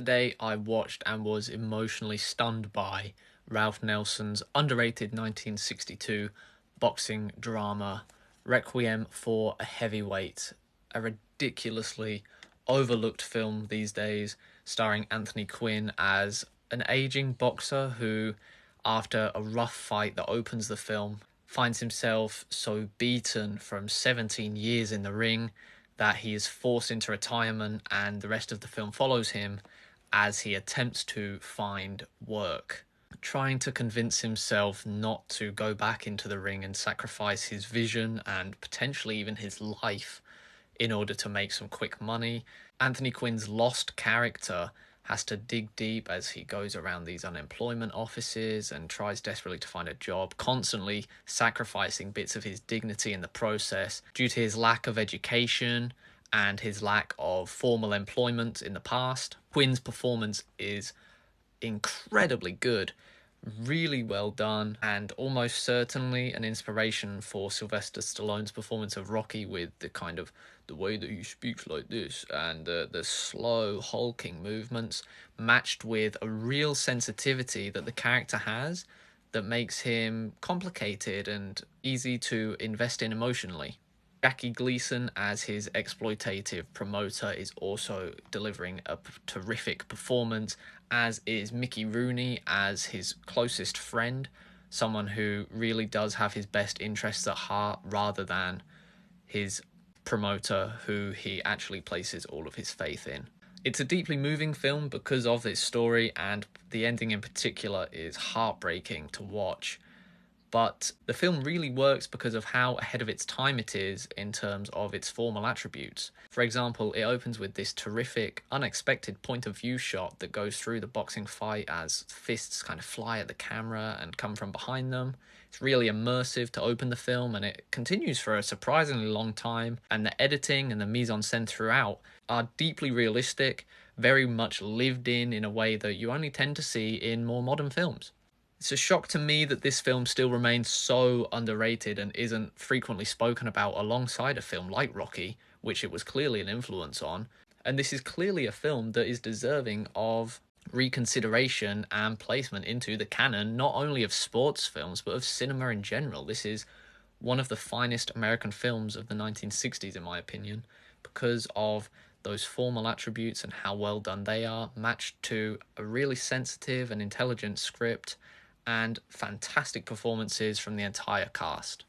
Yesterday, I watched and was emotionally stunned by Ralph Nelson's underrated 1962 boxing drama, Requiem for a Heavyweight, a ridiculously overlooked film these days, starring Anthony Quinn as an aging boxer who, after a rough fight that opens the film, finds himself so beaten from 17 years in the ring that he is forced into retirement, and the rest of the film follows him as he attempts to find work, trying to convince himself not to go back into the ring and sacrifice his vision and potentially even his life in order to make some quick money. Anthony Quinn's lost character has to dig deep as he goes around these unemployment offices and tries desperately to find a job, constantly sacrificing bits of his dignity in the process due to his lack of education and his lack of formal employment in the past. Quinn's performance is incredibly good, really well done, and almost certainly an inspiration for Sylvester Stallone's performance of Rocky, with the kind of the way that he speaks like this and the slow hulking movements matched with a real sensitivity that the character has that makes him complicated and easy to invest in emotionally. Jackie Gleason as his exploitative promoter is also delivering a terrific performance, as is Mickey Rooney as his closest friend, someone who really does have his best interests at heart rather than his promoter, who he actually places all of his faith in. It's a deeply moving film because of its story, and the ending in particular is heartbreaking to watch. But the film really works because of how ahead of its time it is in terms of its formal attributes. For example, it opens with this terrific, unexpected point of view shot that goes through the boxing fight as fists kind of fly at the camera and come from behind them. It's really immersive to open the film, and it continues for a surprisingly long time, and the editing and the mise-en-scène throughout are deeply realistic, very much lived in a way that you only tend to see in more modern films. It's a shock to me that this film still remains so underrated and isn't frequently spoken about alongside a film like Rocky, which it was clearly an influence on. And this is clearly a film that is deserving of reconsideration and placement into the canon, not only of sports films, but of cinema in general. This is one of the finest American films of the 1960s, in my opinion, because of those formal attributes and how well done they are, matched to a really sensitive and intelligent script and fantastic performances from the entire cast.